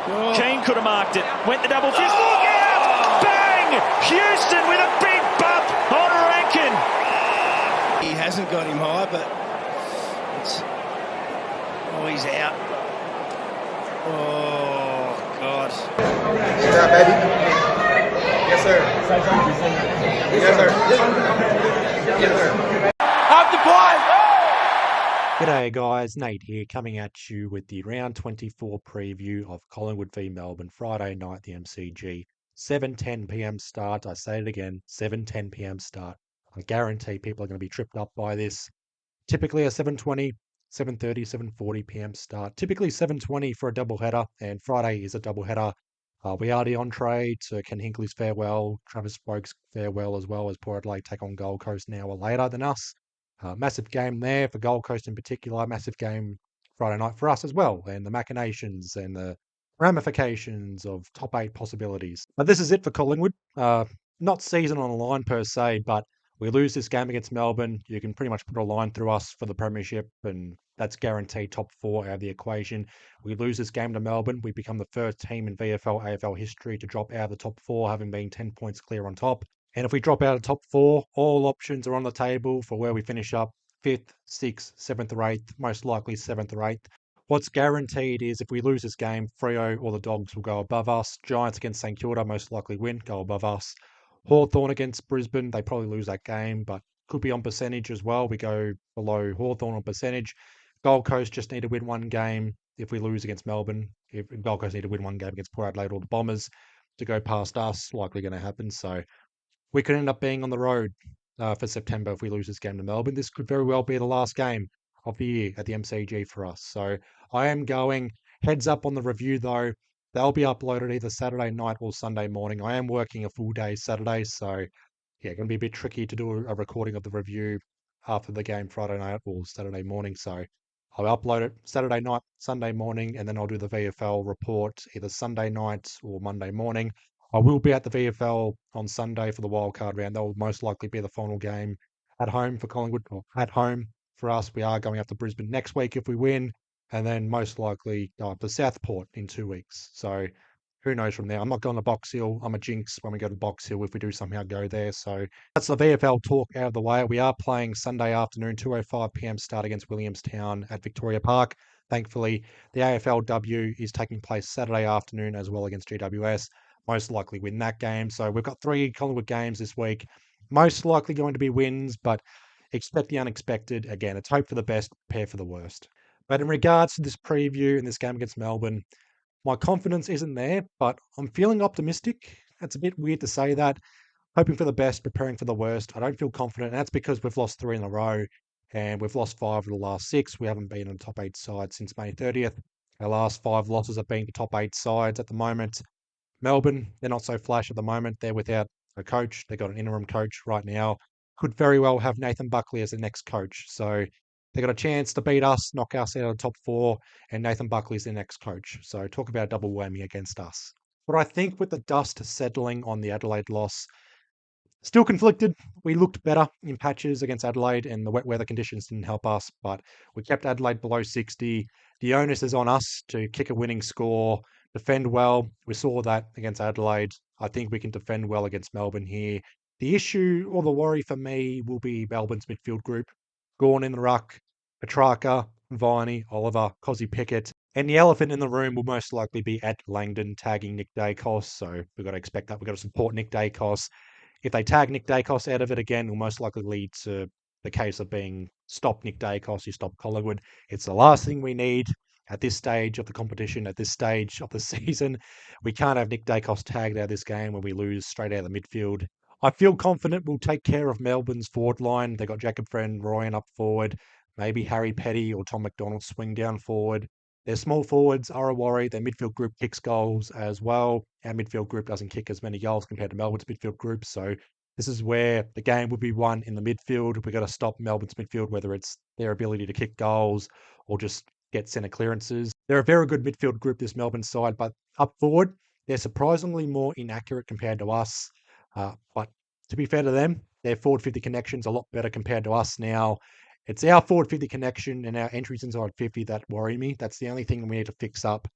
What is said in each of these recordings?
Oh. Keane could have marked it. Went the double fist. Look out! Bang! Houston with a big bump on Rankin. He hasn't got him high, but it's... Oh, he's out. Oh, God. Yeah, baby. Yes, sir. Yes, sir. Yes, sir. Up the play! G'day guys, Nate here coming at you with the round 24 preview of Collingwood v Melbourne Friday night at the MCG. 7:10pm start, I say it again, 7:10pm start. I guarantee people are going to be tripped up by this. Typically a 7:20, 7:30, 7:40pm start. Typically 7:20 for a doubleheader, and Friday is a doubleheader. We are the entree to Ken Hinkley's farewell, Travis Boak's farewell, as well as Port Adelaide take on Gold Coast an hour later than us. Massive game there for Gold Coast in particular, massive game Friday night for us as well, and the machinations and the ramifications of top 8 possibilities. But this is it for Collingwood. Not season on the line per se, but we lose this game against Melbourne, you can pretty much put a line through us for the premiership, and that's guaranteed top 4 out of the equation. We lose this game to Melbourne, we become the first team in VFL, AFL history to drop out of the top 4, having been 10 points clear on top. And if we drop out of top 4, all options are on the table for where we finish up 5th, 6th, 7th or 8th, most likely 7th or 8th. What's guaranteed is if we lose this game, Freo or the Dogs will go above us. Giants against St Kilda most likely win, go above us. Hawthorn against Brisbane, they probably lose that game, but could be on percentage as well. We go below Hawthorn on percentage. Gold Coast just need to win one game if we lose against Melbourne. If Gold Coast need to win one game against Port Adelaide or the Bombers to go past us, likely going to happen. So we could end up being on the road for September if we lose this game to Melbourne. This could very well be the last game of the year at the MCG for us. So I am going heads up on the review though. They'll be uploaded either Saturday night or Sunday morning. I am working a full day Saturday, so yeah, going to be a bit tricky to do a recording of the review after the game Friday night or Saturday morning. So I'll upload it Saturday night, Sunday morning, and then I'll do the VFL report either Sunday night or Monday morning. I will be at the VFL on Sunday for the wildcard round. That will most likely be the final game at home for Collingwood, or at home for us. We are going up to Brisbane next week if we win, and then most likely go up to Southport in 2 weeks. So who knows from there? I'm not going to Box Hill. I'm a jinx when we go to Box Hill if we do somehow go there. So that's the VFL talk out of the way. We are playing Sunday afternoon, 2:05pm start against Williamstown at Victoria Park. Thankfully, the AFLW is taking place Saturday afternoon as well against GWS. Most likely win that game. So we've got 3 Collingwood games this week. Most likely going to be wins, but expect the unexpected. Again, it's hope for the best, prepare for the worst. But in regards to this preview and this game against Melbourne, my confidence isn't there, but I'm feeling optimistic. It's a bit weird to say that. Hoping for the best, preparing for the worst. I don't feel confident, and that's because we've lost 3 in a row, and we've lost 5 of the last 6. We haven't been on top 8 side since May 30th. Our last 5 losses have been to top 8 sides at the moment. Melbourne, they're not so flash at the moment. They're without a coach. They've got an interim coach right now. Could very well have Nathan Buckley as the next coach. So they got a chance to beat us, knock us out of the top 4, and Nathan Buckley's their next coach. So talk about double whammy against us. But I think with the dust settling on the Adelaide loss, still conflicted. We looked better in patches against Adelaide, and the wet weather conditions didn't help us, but we kept Adelaide below 60. The onus is on us to kick a winning score, defend well. We saw that against Adelaide. I think we can defend well against Melbourne here. The issue or the worry for me will be Melbourne's midfield group. Gawn in the ruck, Petrarca, Viney, Oliver, Cozzy Pickett. And the elephant in the room will most likely be at Langdon tagging Nick Dacos. So we've got to expect that. We've got to support Nick Dacos. If they tag Nick Dacos out of it again, will most likely lead to the case of being stop Nick Dacos, you stop Collingwood. It's the last thing we need at this stage of the competition, at this stage of the season. We can't have Nick Dacos tagged out of this game when we lose straight out of the midfield. I feel confident we'll take care of Melbourne's forward line. They got Jacob Friend, Ryan up forward, maybe Harry Petty or Tom McDonald swing down forward. Their small forwards are a worry. Their midfield group kicks goals as well. Our midfield group doesn't kick as many goals compared to Melbourne's midfield group. So this is where the game will be won in the midfield. We've got to stop Melbourne's midfield, whether it's their ability to kick goals or just get centre clearances. They're a very good midfield group, this Melbourne side, but up forward, they're surprisingly more inaccurate compared to us. But to be fair to them, their forward 50 connection's a lot better compared to us now. It's our forward 50 connection and our entries inside 50 that worry me. That's the only thing we need to fix up.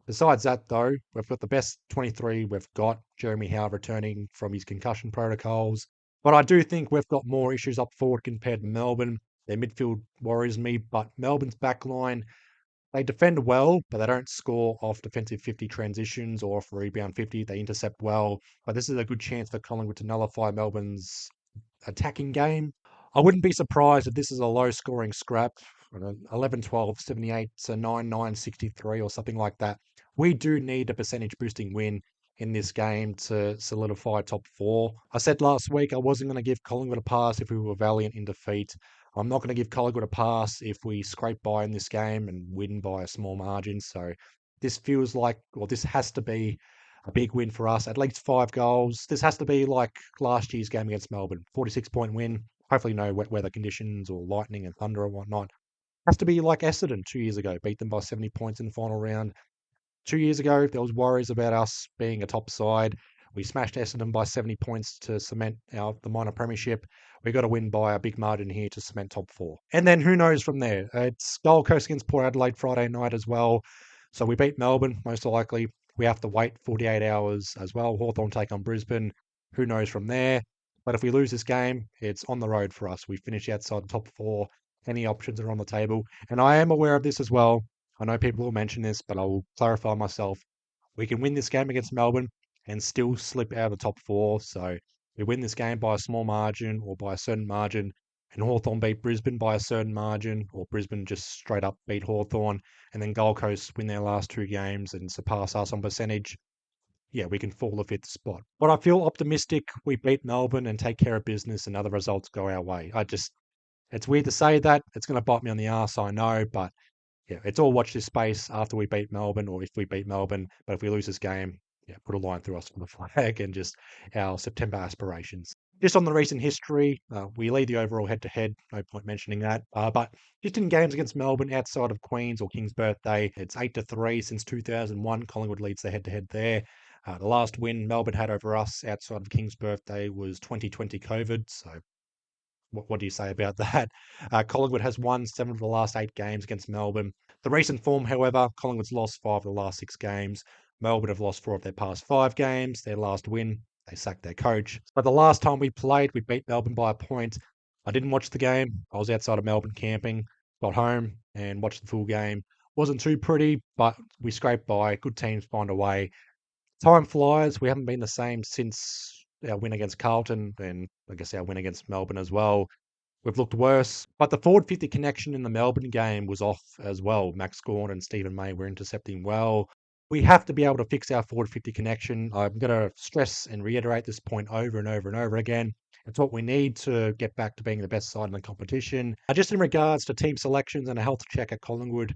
Besides that, though, we've got the best 23 we've got. Jeremy Howe returning from his concussion protocols. But I do think we've got more issues up forward compared to Melbourne. Their midfield worries me, but Melbourne's backline, they defend well, but they don't score off defensive 50 transitions or off rebound 50. They intercept well, but this is a good chance for Collingwood to nullify Melbourne's attacking game. I wouldn't be surprised if this is a low scoring scrap, 11-12, 78 to 9-9, 63 or something like that. We do need a percentage boosting win in this game to solidify top four. I said last week I wasn't going to give Collingwood a pass if we were valiant in defeat. I'm not going to give Collingwood a pass if we scrape by in this game and win by a small margin. So this feels like, or this has to be a big win for us. At least 5 goals. This has to be like last year's game against Melbourne. 46-point win. Hopefully no wet weather conditions or lightning and thunder or whatnot. Has to be like Essendon 2 years ago. Beat them by 70 points in the final round. 2 years ago, there was worries about us being a top side. We smashed Essendon by 70 points to cement the minor premiership. We got to win by a big margin here to cement top 4. And then who knows from there? It's Gold Coast against Port Adelaide Friday night as well. So we beat Melbourne, most likely. We have to wait 48 hours as well. Hawthorn take on Brisbane. Who knows from there? But if we lose this game, it's on the road for us. We finish outside the top 4. Any options are on the table. And I am aware of this as well. I know people will mention this, but I will clarify myself. We can win this game against Melbourne and still slip out of the top 4. So we win this game by a small margin or by a certain margin, and Hawthorn beat Brisbane by a certain margin, or Brisbane just straight up beat Hawthorn, and then Gold Coast win their last 2 games and surpass us on percentage. Yeah, we can fall the 5th spot. But I feel optimistic we beat Melbourne and take care of business and other results go our way. It's weird to say that. It's going to bite me on the arse, I know, but yeah, it's all watch this space after we beat Melbourne or if we beat Melbourne. But if we lose this game, yeah, put a line through us for the flag and just our September aspirations. Just on the recent history, we lead the overall head-to-head. No point mentioning that. But just in games against Melbourne outside of Queen's or King's birthday, it's 8-3 since 2001. Collingwood leads the head-to-head there. The last win Melbourne had over us outside of King's birthday was 2020 COVID. So what do you say about that? Collingwood has won 7 of the last 8 games against Melbourne. The recent form, however, Collingwood's lost 5 of the last 6 games. Melbourne have lost 4 of their past 5 games. Their last win, they sacked their coach. But the last time we played, we beat Melbourne by a point. I didn't watch the game. I was outside of Melbourne camping. Got home and watched the full game. Wasn't too pretty, but we scraped by. Good teams find a way. Time flies. We haven't been the same since our win against Carlton and I guess our win against Melbourne as well. We've looked worse, but the forward 50 connection in the Melbourne game was off as well. Max Gawn and Stephen May were intercepting well. We have to be able to fix our forward 50 connection. I'm going to stress and reiterate this point over and over and over again. It's what we need to get back to being the best side in the competition. Just in regards to team selections and a health check at Collingwood,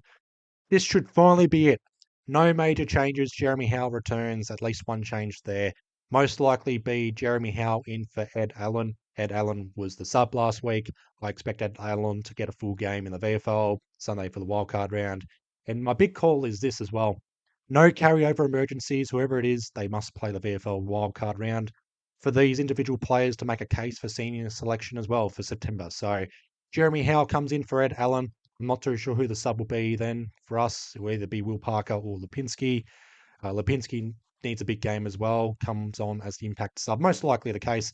this should finally be it. No major changes. Jeremy Howe returns, at least one change there. Most likely be Jeremy Howe in for Ed Allen. Ed Allen was the sub last week. I expect Ed Allen to get a full game in the VFL Sunday for the wildcard round. And my big call is this as well. No carryover emergencies. Whoever it is, they must play the VFL wildcard round for these individual players to make a case for senior selection as well for September. So Jeremy Howe comes in for Ed Allen. I'm not too sure who the sub will be then for us. It will either be Will Parker or Lipinski. Lipinski needs a big game as well, comes on as the impact sub. Most likely the case.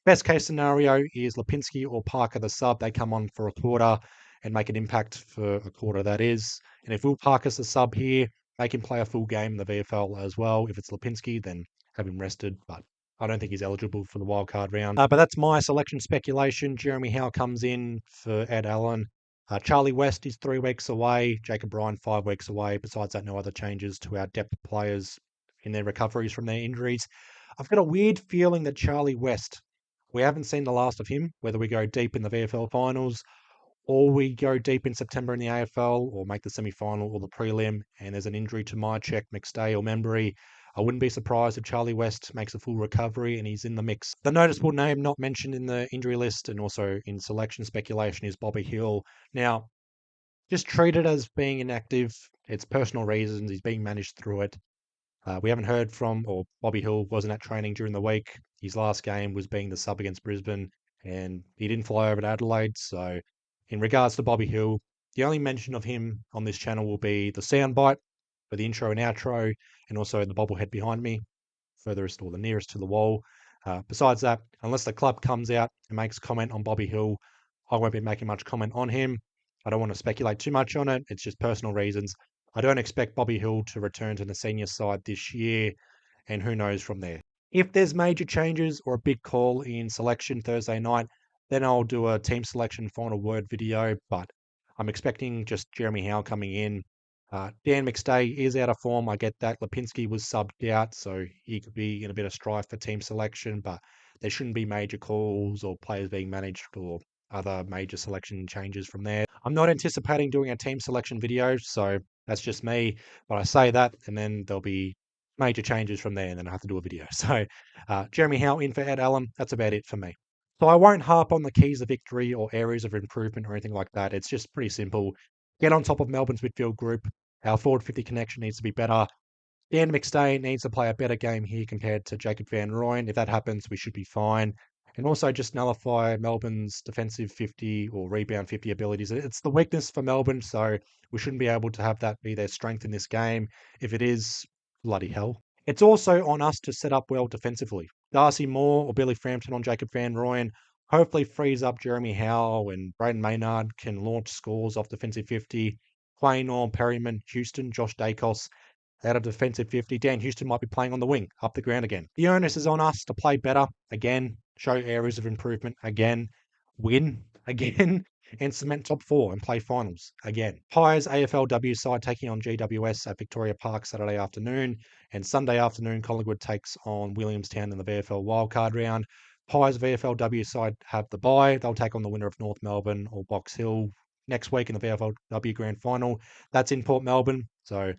Best case scenario is Lipinski or Parker the sub. They come on for a quarter and make an impact for a quarter, that is. And if Will Parker's the sub here, they can play a full game in the VFL as well. If it's Lipinski, then have him rested. But I don't think he's eligible for the wildcard round. But that's my selection speculation. Jeremy Howe comes in for Ed Allen. Charlie West is 3 weeks away. Jacob Ryan 5 weeks away. Besides that, no other changes to our depth players in their recoveries from their injuries. I've got a weird feeling that Charlie West, we haven't seen the last of him, whether we go deep in the VFL finals or we go deep in September in the AFL or make the semi-final or the prelim and there's an injury to Mycheck, McStay or Membry. I wouldn't be surprised if Charlie West makes a full recovery and he's in the mix. The noticeable name not mentioned in the injury list and also in selection speculation is Bobby Hill. Now, just treat it as being inactive. It's personal reasons. He's being managed through it. We haven't heard from, or Bobby Hill wasn't at training during the week. His last game was being the sub against Brisbane and he didn't fly over to Adelaide. So in regards to Bobby Hill, the only mention of him on this channel will be the soundbite for the intro and outro, and also the bobblehead behind me, furthest or the nearest to the wall. Besides that, unless the club comes out and makes comment on Bobby Hill, I won't be making much comment on him. I don't want to speculate too much on it. It's just personal reasons. I don't expect Bobby Hill to return to the senior side this year, and who knows from there. If there's major changes or a big call in selection Thursday night, then I'll do a team selection final word video, but I'm expecting just Jeremy Howe coming in. Dan McStay is out of form. I get that. Lipinski was subbed out, so he could be in a bit of strife for team selection, but there shouldn't be major calls or players being managed or other major selection changes from there. I'm not anticipating doing a team selection video, so that's just me. But I say that, and then there'll be major changes from there, and then I have to do a video. So Jeremy Howe in for Ed Allen. That's about it for me. So I won't harp on the keys of victory or areas of improvement or anything like that. It's just pretty simple. Get on top of Melbourne's midfield group. Our forward 50 connection needs to be better. Dan McStay needs to play a better game here compared to Jacob Van Rooyen. If that happens, we should be fine. And also just nullify Melbourne's defensive 50 or rebound 50 abilities. It's the weakness for Melbourne, so we shouldn't be able to have that be their strength in this game. If it is, bloody hell. It's also on us to set up well defensively. Darcy Moore or Billy Frampton on Jacob Van Rooyen hopefully frees up Jeremy Howe, and Braden Maynard can launch scores off defensive 50. Quayne Orme, Perryman, Houston, Josh Dacos out of defensive 50. Dan Houston might be playing on the wing, up the ground again. The onus is on us to play better again, show areas of improvement again, win again, and cement top 4 and play finals again. Pies AFLW side taking on GWS at Victoria Park Saturday afternoon, and Sunday afternoon Collingwood takes on Williamstown in the VFL wildcard round. Pies VFLW side have the bye. They'll take on the winner of North Melbourne or Box Hill next week in the VFLW Grand Final. That's in Port Melbourne, so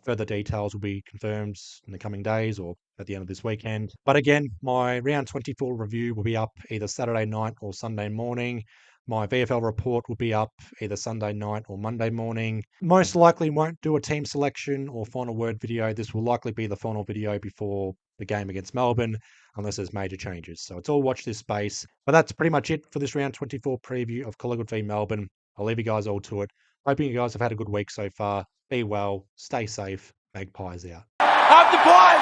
further details will be confirmed in the coming days or at the end of this weekend. But again, my round 24 review will be up either Saturday night or Sunday morning. My VFL report will be up either Sunday night or Monday morning. Most likely won't do a team selection or final word video. This will likely be the final video before the game against Melbourne, unless there's major changes. So it's all watch this space. But that's pretty much it for this round 24 preview of Collingwood v Melbourne. I'll leave you guys all to it. Hoping you guys have had a good week so far. Be well, stay safe, Magpies out. Up the play!